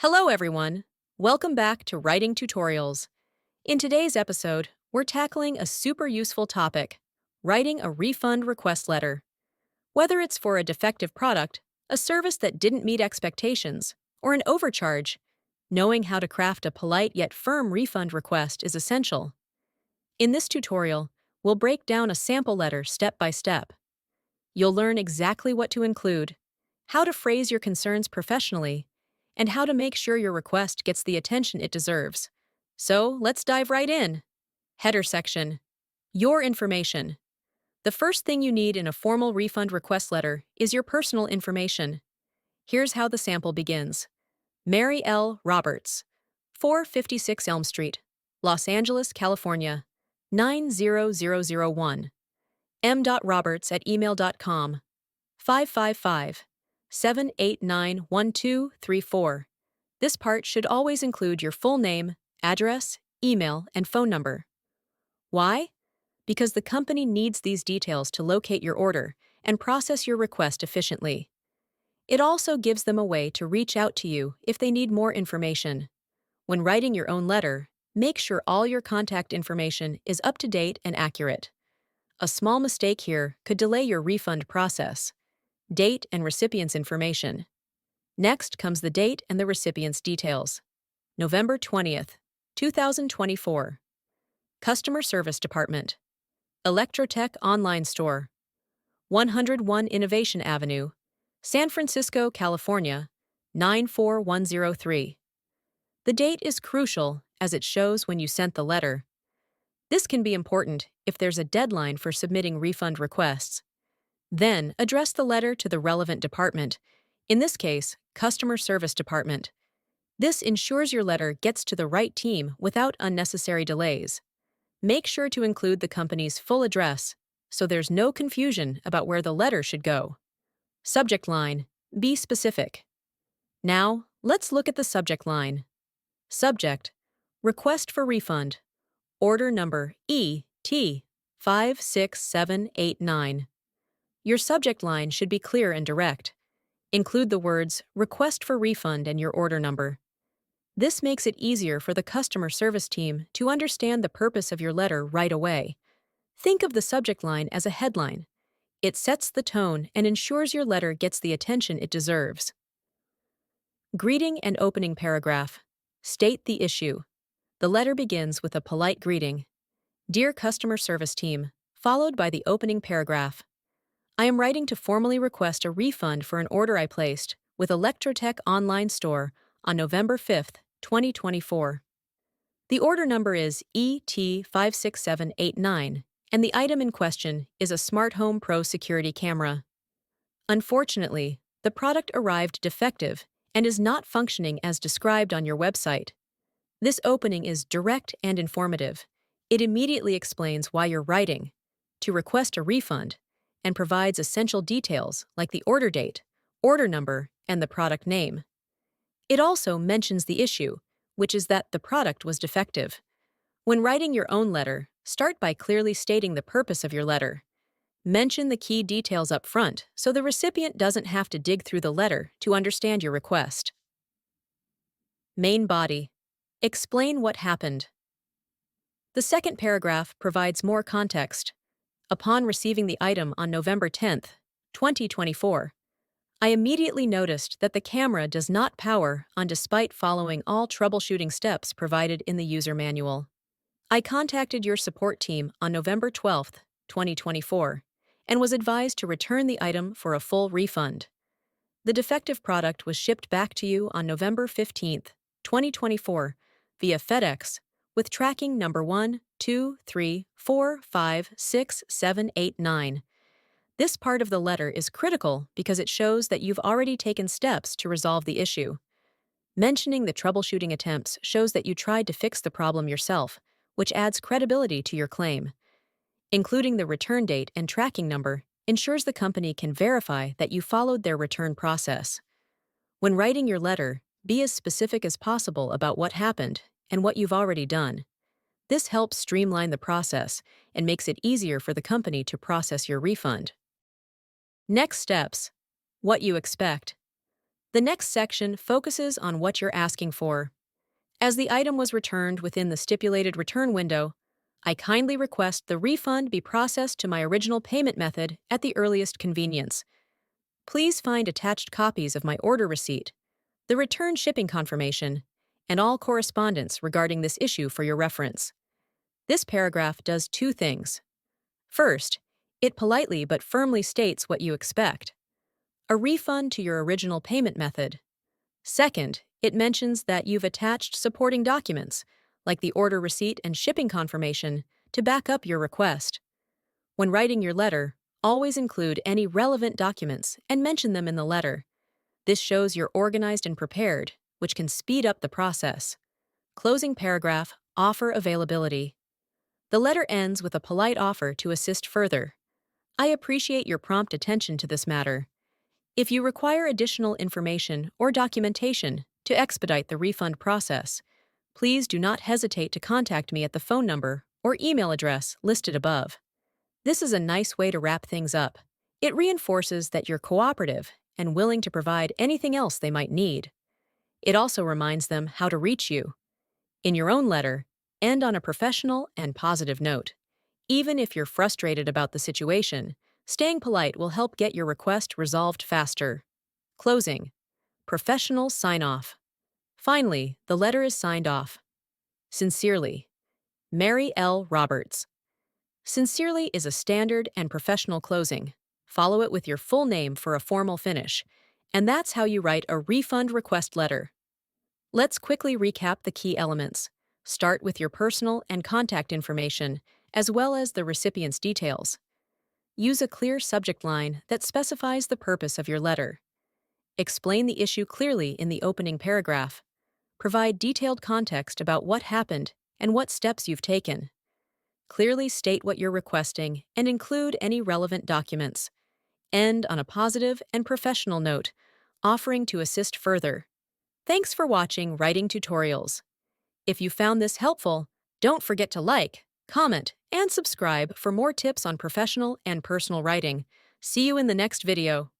Hello, everyone. Welcome back to Writing Tutorials. In today's episode, we're tackling a super useful topic, writing a refund request letter. Whether it's for a defective product, a service that didn't meet expectations, or an overcharge, knowing how to craft a polite yet firm refund request is essential. In this tutorial, we'll break down a sample letter step by step. You'll learn exactly what to include, how to phrase your concerns professionally, and how to make sure your request gets the attention it deserves. So let's dive right in. Header section. Your information. The first thing you need in a formal refund request letter is your personal information. Here's how the sample begins. Mary L. Roberts, 456 Elm Street, Los Angeles, California, 90001. m.roberts@email.com, 555-789-1234. This part should always include your full name, address, email, and phone number. Why? Because the company needs these details to locate your order and process your request efficiently. It also gives them a way to reach out to you if they need more information. When writing your own letter, make sure all your contact information is up to date and accurate. A small mistake here could delay your refund process. Date and recipient's information. Next comes the date and the recipient's details. November 20th, 2024. Customer Service Department. Electrotech Online Store. 101 Innovation Avenue, San Francisco, California, 94103. The date is crucial as it shows when you sent the letter. This can be important if there's a deadline for submitting refund requests. Then, address the letter to the relevant department, in this case, Customer Service Department. This ensures your letter gets to the right team without unnecessary delays. Make sure to include the company's full address, so there's no confusion about where the letter should go. Subject line. Be specific. Now, let's look at the subject line. Subject. Request for refund. Order number ET56789. Your subject line should be clear and direct. Include the words request for refund and your order number. This makes it easier for the customer service team to understand the purpose of your letter right away. Think of the subject line as a headline. It sets the tone and ensures your letter gets the attention it deserves. Greeting and opening paragraph. State the issue. The letter begins with a polite greeting. Dear Customer Service Team, followed by the opening paragraph. I am writing to formally request a refund for an order I placed with Electrotech Online Store on November 5th, 2024. The order number is ET56789, and the item in question is a Smart Home Pro security camera. Unfortunately, the product arrived defective and is not functioning as described on your website. This opening is direct and informative. It immediately explains why you're writing, to request a refund, and provides essential details like the order date, order number, and the product name. It also mentions the issue, which is that the product was defective. When writing your own letter, start by clearly stating the purpose of your letter. Mention the key details up front so the recipient doesn't have to dig through the letter to understand your request. Main body. Explain what happened. The second paragraph provides more context. Upon receiving the item on November 10th, 2024, I immediately noticed that the camera does not power on despite following all troubleshooting steps provided in the user manual. I contacted your support team on November 12th, 2024, and was advised to return the item for a full refund. The defective product was shipped back to you on November 15th, 2024, via FedEx, with tracking number 123456789. This part of the letter is critical because it shows that you've already taken steps to resolve the issue. Mentioning the troubleshooting attempts shows that you tried to fix the problem yourself, which adds credibility to your claim. Including the return date and tracking number ensures the company can verify that you followed their return process. When writing your letter, be as specific as possible about what happened and what you've already done. This helps streamline the process and makes it easier for the company to process your refund. Next steps. What you expect. The next section focuses on what you're asking for. As the item was returned within the stipulated return window, I kindly request the refund be processed to my original payment method at the earliest convenience. Please find attached copies of my order receipt, the return shipping confirmation, and all correspondence regarding this issue for your reference. This paragraph does two things. First, it politely but firmly states what you expect: a refund to your original payment method. Second, it mentions that you've attached supporting documents, like the order receipt and shipping confirmation, to back up your request. When writing your letter, always include any relevant documents and mention them in the letter. This shows you're organized and prepared, which can speed up the process. Closing paragraph, offer availability. The letter ends with a polite offer to assist further. I appreciate your prompt attention to this matter. If you require additional information or documentation to expedite the refund process, please do not hesitate to contact me at the phone number or email address listed above. This is a nice way to wrap things up. It reinforces that you're cooperative and willing to provide anything else they might need. It also reminds them how to reach you. In your own letter, end on a professional and positive note. Even if you're frustrated about the situation, staying polite will help get your request resolved faster. Closing. Professional sign-off. Finally, the letter is signed off. Sincerely, Mary L. Roberts. Sincerely is a standard and professional closing. Follow it with your full name for a formal finish. And that's how you write a refund request letter. Let's quickly recap the key elements. Start with your personal and contact information, as well as the recipient's details. Use a clear subject line that specifies the purpose of your letter. Explain the issue clearly in the opening paragraph. Provide detailed context about what happened and what steps you've taken. Clearly state what you're requesting and include any relevant documents. End on a positive and professional note, offering to assist further. Thanks for watching Writing Tutorials. If you found this helpful, don't forget to like, comment, and subscribe for more tips on professional and personal writing. See you in the next video.